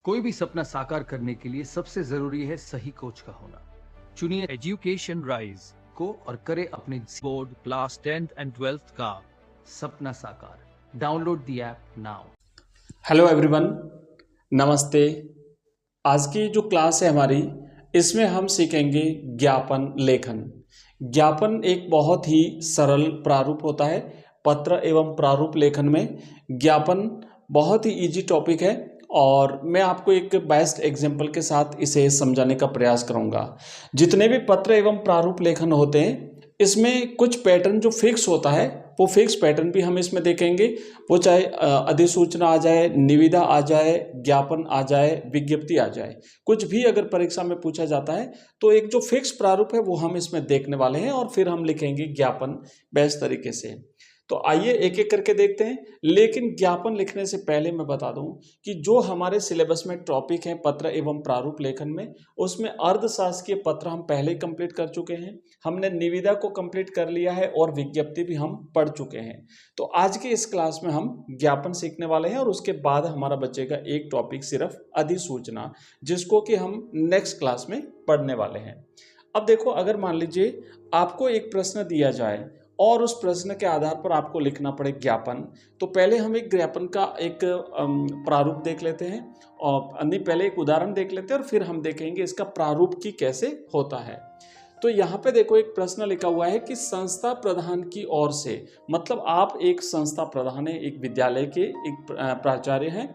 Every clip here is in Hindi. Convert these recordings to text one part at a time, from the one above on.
कोई भी सपना साकार करने के लिए सबसे जरूरी है सही कोच का होना। चुनिए एजुकेशन राइज को और करे अपने board class 10th and 12th का सपना साकार। Download the app now. Hello everyone, नमस्ते। आज की जो क्लास है हमारी, इसमें हम सीखेंगे ज्ञापन लेखन। ज्ञापन एक बहुत ही सरल प्रारूप होता है। पत्र एवं प्रारूप लेखन में ज्ञापन बहुत ही इजी टॉपिक है और मैं आपको एक बेस्ट एग्जांपल के साथ इसे समझाने का प्रयास करूंगा। जितने भी पत्र एवं प्रारूप लेखन होते हैं, इसमें कुछ पैटर्न जो फिक्स होता है, वो फिक्स पैटर्न भी हम इसमें देखेंगे। वो चाहे अधिसूचना आ जाए, निविदा आ जाए, ज्ञापन आ जाए, विज्ञप्ति आ जाए, कुछ भी अगर परीक्षा में पूछा जाता है तो एक जो फिक्स प्रारूप है वो हम इसमें देखने वाले हैं और फिर हम लिखेंगे ज्ञापन बेस्ट तरीके से। तो आइए एक एक करके देखते हैं। लेकिन ज्ञापन लिखने से पहले मैं बता दूं कि जो हमारे सिलेबस में टॉपिक है पत्र एवं प्रारूप लेखन में, उसमें अर्धशासकीय पत्र हम पहले कंप्लीट कर चुके हैं। हमने निविदा को कंप्लीट कर लिया है और विज्ञप्ति भी हम पढ़ चुके हैं। तो आज की इस क्लास में हम ज्ञापन सीखने वाले हैं और उसके बाद हमारा बचेगा एक टॉपिक सिर्फ अधिसूचना, जिसको कि हम नेक्स्ट क्लास में पढ़ने वाले हैं। अब देखो, अगर मान लीजिए आपको एक प्रश्न दिया जाए और उस प्रश्न के आधार पर आपको लिखना पड़े ज्ञापन, तो पहले हम एक ज्ञापन का एक प्रारूप देख लेते हैं और नहीं, पहले एक उदाहरण देख लेते हैं और फिर हम देखेंगे इसका प्रारूप की कैसे होता है। तो यहाँ पे देखो, एक प्रश्न लिखा हुआ है कि संस्था प्रधान की ओर से, मतलब आप एक संस्था प्रधान है, एक विद्यालय के एक प्राचार्य हैं,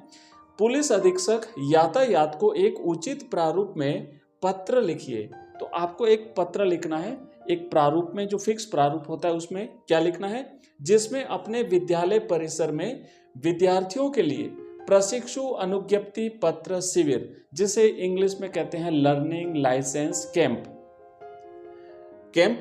पुलिस अधीक्षक यातायात को एक उचित प्रारूप में पत्र लिखिए। तो आपको एक पत्र लिखना है, एक प्रारूप में जो फिक्स प्रारूप होता है उसमें क्या लिखना है, जिसमें अपने विद्यालय परिसर में विद्यार्थियों के लिए प्रशिक्षु अनुज्ञप्ति पत्र शिविर, जिसे इंग्लिश में कहते हैं लर्निंग लाइसेंस कैंप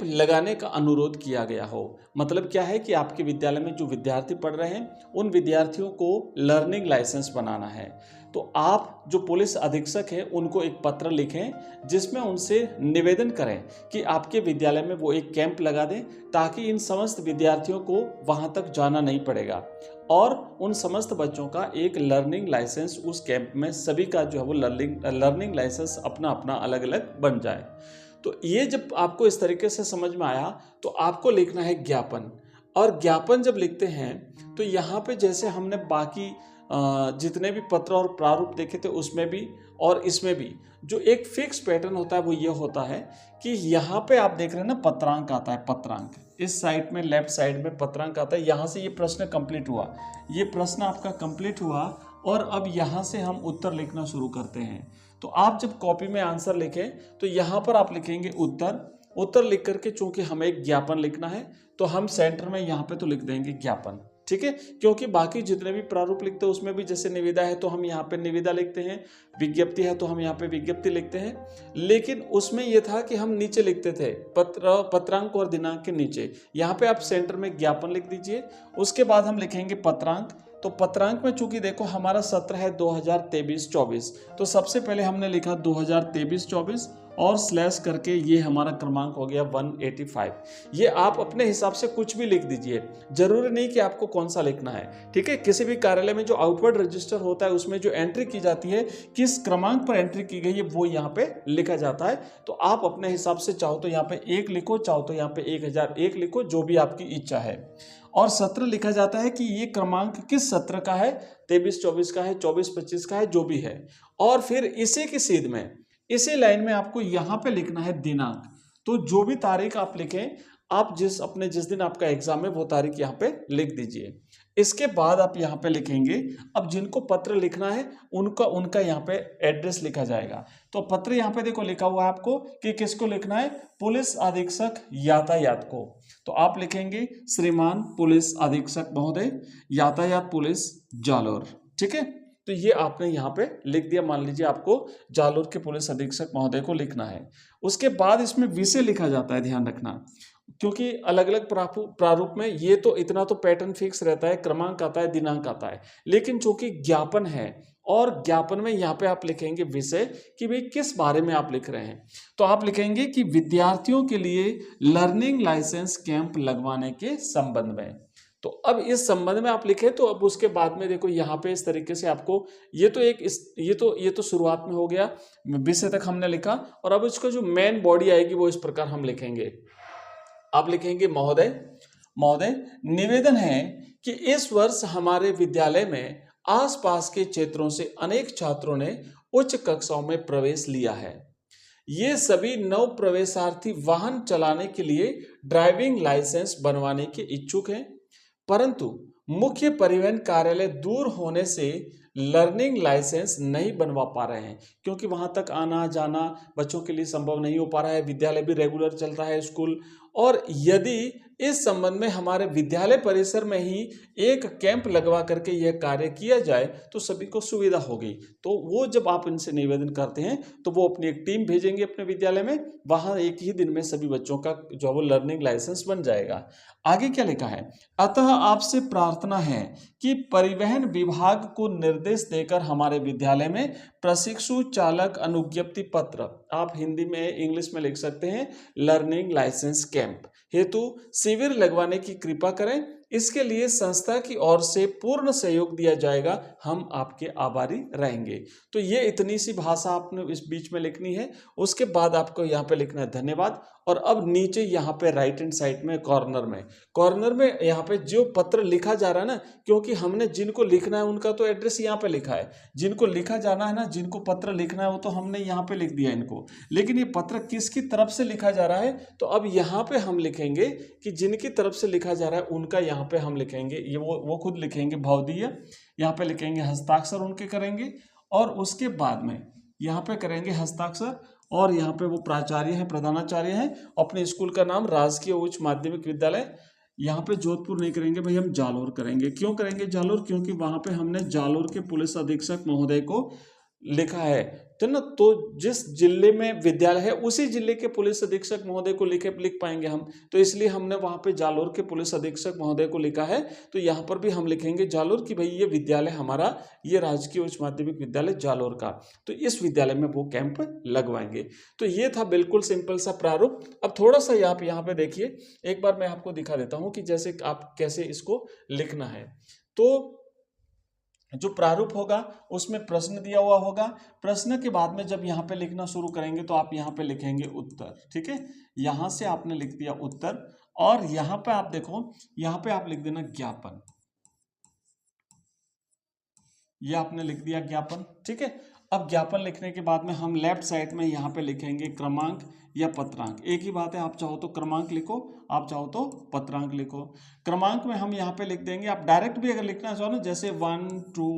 लगाने का अनुरोध किया गया हो। मतलब क्या है कि आपके विद्यालय में जो विद्यार्थी पढ़ रहे हैं उन विद्यार्थियों को लर्निंग लाइसेंस बनाना है। तो आप जो पुलिस अधीक्षक हैं उनको एक पत्र लिखें, जिसमें उनसे निवेदन करें कि आपके विद्यालय में वो एक कैंप लगा दें, ताकि इन समस्त विद्यार्थियों को वहां तक जाना नहीं पड़ेगा और उन समस्त बच्चों का एक लर्निंग लाइसेंस उस कैंप में, सभी का जो है वो लर्निंग लाइसेंस अपना अपना अलग अलग बन जाए। तो ये जब आपको इस तरीके से समझ में आया तो आपको लिखना है ज्ञापन। और ज्ञापन जब लिखते हैं तो यहाँ पे जैसे हमने बाकी जितने भी पत्र और प्रारूप देखे थे उसमें भी और इसमें भी जो एक फिक्स पैटर्न होता है वो ये होता है कि यहाँ पे आप देख रहे हैं ना, पत्रांक आता है। पत्रांक इस साइड में, लेफ्ट साइड में पत्रांक आता है। यहाँ से ये प्रश्न कंप्लीट हुआ, ये प्रश्न आपका कंप्लीट हुआ और अब यहाँ से हम उत्तर लिखना शुरू करते हैं। तो आप जब कॉपी में आंसर लिखें तो यहाँ पर आप लिखेंगे उत्तर लिख करके, चूंकि हमें एक ज्ञापन लिखना है तो हम सेंटर में यहाँ पे तो लिख देंगे ज्ञापन, ठीक है। क्योंकि बाकी जितने भी प्रारूप लिखते हैं उसमें भी जैसे निविदा है तो हम यहाँ पे निविदा लिखते हैं, विज्ञप्ति है तो हम यहाँ पे विज्ञप्ति लिखते हैं। लेकिन उसमें यह था कि हम नीचे लिखते थे पत्रांक और दिनांक के नीचे। यहाँ पे आप सेंटर में ज्ञापन लिख दीजिए, उसके बाद हम लिखेंगे पत्रांक। तो पत्रांक में चूंकि देखो हमारा सत्र है 2023-24, तो सबसे पहले हमने लिखा 2023-24 और स्लैश करके ये हमारा क्रमांक हो गया 185। ये आप अपने हिसाब से कुछ भी लिख दीजिए, जरूरी नहीं कि आपको कौन सा लिखना है, ठीक है। किसी भी कार्यालय में जो आउटवर्ड रजिस्टर होता है उसमें जो एंट्री की जाती है, किस क्रमांक पर एंट्री की गई है, वो यहाँ पे लिखा जाता है। तो आप अपने हिसाब से चाहो तो यहाँ पे 1 लिखो, चाहो तो यहाँ पे 1001 लिखो, जो भी आपकी इच्छा है। और सत्र लिखा जाता है कि ये क्रमांक किस सत्र का है, 23-24 का है, 24-25 का है, जो भी है। और फिर इसी की सीध में, इसी लाइन में आपको यहाँ पे लिखना है दिनांक। तो जो भी तारीख आप लिखें, आप जिस दिन आपका एग्जाम है वो तारीख यहाँ पे लिख दीजिए। इसके बाद आप यहाँ पे लिखेंगे, अब जिनको पत्र लिखना है उनका यहाँ पे एड्रेस लिखा जाएगा। तो पत्र यहाँ पे देखो लिखा हुआ है आपको कि किसको लिखना है, पुलिस अधीक्षक यातायात को। तो आप लिखेंगे श्रीमान पुलिस अधीक्षक महोदय, यातायात पुलिस जालोर, ठीक है। तो ये आपने यहाँ पे लिख दिया। मान लीजिए आपको जालोर के पुलिस अधीक्षक महोदय को लिखना है। उसके बाद इसमें विषय लिखा जाता है, ध्यान रखना, क्योंकि अलग अलग प्रारूप में ये तो इतना तो पैटर्न फिक्स रहता है, क्रमांक आता है, दिनांक आता है। लेकिन चूंकि ज्ञापन है और ज्ञापन में यहाँ पे आप लिखेंगे विषय कि भाई किस बारे में आप लिख रहे हैं। तो आप लिखेंगे कि विद्यार्थियों के लिए लर्निंग लाइसेंस कैंप लगवाने के संबंध में। तो अब इस संबंध में आप लिखे, तो अब उसके बाद में देखो यहाँ पे इस तरीके से आपको ये तो शुरुआत में हो गया, विषय तक हमने लिखा, और अब इसको जो मेन बॉडी आएगी वो इस प्रकार हम लिखेंगे। आप लिखेंगे महोदय, महोदय निवेदन है कि इस वर्ष हमारे विद्यालय में आसपास के क्षेत्रों से अनेक छात्रों ने उच्च कक्षाओं में प्रवेश लिया है। ये सभी नव प्रवेशार्थी वाहन चलाने के लिए ड्राइविंग लाइसेंस बनवाने के इच्छुक हैं, परंतु मुख्य परिवहन कार्यालय दूर होने से लर्निंग लाइसेंस नहीं बनवा पा रहे हैं, क्योंकि वहां तक आना जाना बच्चों के लिए संभव नहीं हो पा रहा है। विद्यालय भी रेगुलर चलता है, स्कूल, और यदि इस संबंध में हमारे विद्यालय परिसर में ही एक कैंप लगवा करके यह कार्य किया जाए तो सभी को सुविधा होगी। तो वो जब आप इनसे निवेदन करते हैं तो वो अपनी एक टीम भेजेंगे अपने विद्यालय में, वहां एक ही दिन में सभी बच्चों का जो वो लर्निंग लाइसेंस बन जाएगा। आगे क्या लिखा है, अतः आपसे प्रार्थना है कि परिवहन विभाग को निर्देश देकर हमारे विद्यालय में प्रशिक्षु चालक अनुज्ञप्ति पत्र, आप हिंदी में इंग्लिश में लिख सकते हैं, लर्निंग लाइसेंस कैंप हेतु शिविर लगवाने की कृपा करें। इसके लिए संस्था की ओर से पूर्ण सहयोग दिया जाएगा, हम आपके आभारी रहेंगे। तो ये इतनी सी भाषा आपने इस बीच में लिखनी है। उसके बाद आपको यहाँ पे लिखना है धन्यवाद, और अब नीचे यहाँ पे राइट हैंड साइड में कॉर्नर में यहाँ पे जो पत्र लिखा जा रहा है ना, क्योंकि हमने जिनको लिखना है उनका तो एड्रेस यहाँ पे लिखा है, जिनको लिखा जाना है ना, जिनको पत्र लिखना है वो तो हमने यहाँ पे लिख दिया इनको, लेकिन ये पत्र किसकी तरफ से लिखा जा रहा है, तो अब यहाँ पे हम लिखेंगे कि जिनकी तरफ से लिखा जा रहा है उनका यहाँ पे हम लिखेंगे, ये वो खुद लिखेंगे भवदीय, यहाँ पे लिखेंगे हस्ताक्षर उनके करेंगे, और उसके बाद में यहाँ पे करेंगे हस्ताक्षर, और यहाँ पे वो प्राचार्य हैं, प्रधानाचार्य हैं, अपने स्कूल का नाम राजकीय उच्च माध्यमिक विद्यालय, यहाँ पे जोधपुर नहीं करेंगे भाई, हम जालोर करेंगे। क्यों करेंगे जालोर, क्योंकि वहां पे हमने जालोर के पुलिस अधीक्षक महोदय को लिखा है, तो ना, तो जिस जिले में विद्यालय है उसी जिले के पुलिस अधीक्षक महोदय को लिख पाएंगे हम, तो इसलिए हमने वहां पे जालोर के पुलिस अधीक्षक महोदय को लिखा है। तो यहाँ पर भी हम लिखेंगे जालोर कि भाई ये विद्यालय हमारा, ये राजकीय उच्च माध्यमिक विद्यालय जालोर का, तो इस विद्यालय में वो कैंप लगवाएंगे। तो ये था बिल्कुल सिंपल सा प्रारूप। अब थोड़ा सा आप यहाँ पे देखिए, एक बार मैं आपको दिखा देता हूँ कि जैसे आप कैसे इसको लिखना है। तो जो प्रारूप होगा उसमें प्रश्न दिया हुआ होगा, प्रश्न के बाद में जब यहाँ पे लिखना शुरू करेंगे तो आप यहाँ पे लिखेंगे उत्तर, ठीक है, यहाँ से आपने लिख दिया उत्तर, और यहाँ पे आप देखो, यहाँ पे आप लिख देना ज्ञापन, ये आपने लिख दिया ज्ञापन, ठीक है। अब ज्ञापन लिखने के बाद में हम लेफ्ट साइड में यहाँ पे लिखेंगे क्रमांक या पत्रांक, एक ही बात है, आप चाहो तो क्रमांक लिखो, आप चाहो तो पत्रांक लिखो। क्रमांक में हम यहाँ पे लिख देंगे, आप डायरेक्ट भी अगर लिखना चाहो ना, जैसे 1 2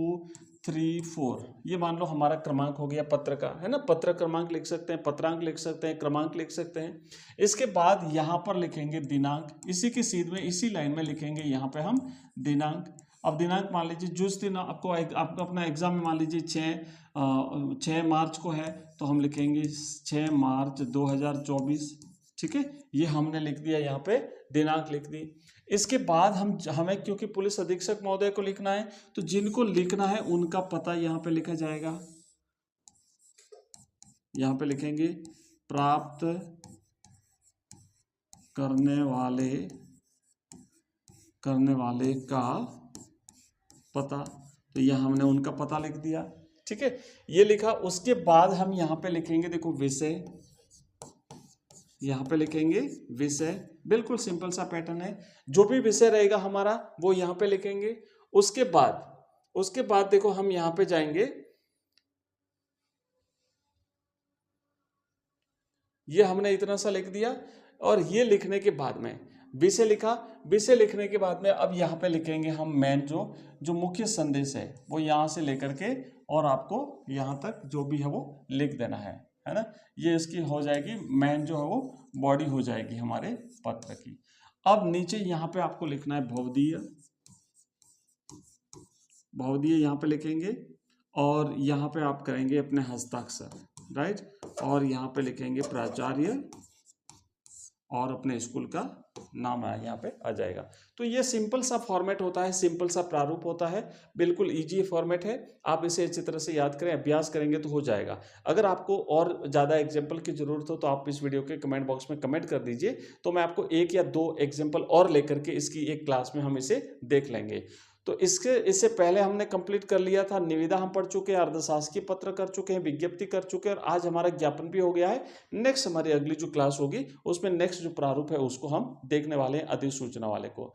3 4, ये मान लो हमारा क्रमांक हो गया पत्र का, है ना, पत्र क्रमांक लिख सकते हैं, पत्रांक लिख सकते हैं, क्रमांक लिख सकते हैं। इसके बाद यहाँ पर लिखेंगे दिनांक, इसी की सीध में इसी लाइन में लिखेंगे यहाँ पे हम दिनांक। अब दिनांक मान लीजिए जिस दिन आपको अपना एग्जाम में मान लीजिए 6 मार्च को है, तो हम लिखेंगे 6 मार्च 2024, ठीक है, ये हमने लिख दिया, यहाँ पे दिनांक लिख दी। इसके बाद हमें क्योंकि पुलिस अधीक्षक महोदय को लिखना है, तो जिनको लिखना है उनका पता यहाँ पे लिखा जाएगा, यहाँ पे लिखेंगे प्राप्त करने वाले का पता, तो यह हमने उनका पता लिख दिया, ठीक है, ये लिखा। उसके बाद हम यहाँ पे लिखेंगे, देखो विषय, यहाँ पे लिखेंगे विषय, बिल्कुल सिंपल सा पैटर्न है, जो भी विषय रहेगा हमारा वो यहाँ पे लिखेंगे। उसके बाद देखो हम यहाँ पे जाएंगे, ये हमने इतना सा लिख दिया, और ये लिखने के बाद में विषय लिखा, विषय लिखने के बाद में अब यहाँ पे लिखेंगे हम मेन जो मुख्य संदेश है वो यहाँ से लेकर के और आपको यहाँ तक जो भी है वो लिख देना है ना, ये इसकी हो जाएगी मेन जो है वो बॉडी हो जाएगी हमारे पत्र की। अब नीचे यहाँ पे आपको लिखना है भवदीय यहाँ पे लिखेंगे, और यहाँ पे आप करेंगे अपने हस्ताक्षर, राइट, और यहाँ पे लिखेंगे प्राचार्य और अपने स्कूल का नाम यहाँ पे आ जाएगा। तो ये सिंपल सा फॉर्मेट होता है, सिंपल सा प्रारूप होता है, बिल्कुल इजी फॉर्मेट है। आप इसे अच्छी तरह से याद करें, अभ्यास करेंगे तो हो जाएगा। अगर आपको और ज़्यादा एग्जाम्पल की ज़रूरत हो तो आप इस वीडियो के कमेंट बॉक्स में कमेंट कर दीजिए, तो मैं आपको 1 या 2 एग्जाम्पल और लेकर के इसकी एक क्लास में हम इसे देख लेंगे। तो इससे पहले हमने कंप्लीट कर लिया था, निविदा हम पढ़ चुके हैं, अर्धशासकीय पत्र कर चुके हैं, विज्ञप्ति कर चुके हैं, और आज हमारा ज्ञापन भी हो गया है। नेक्स्ट हमारी अगली जो क्लास होगी उसमें नेक्स्ट जो प्रारूप है उसको हम देखने वाले हैं, अधिसूचना वाले को।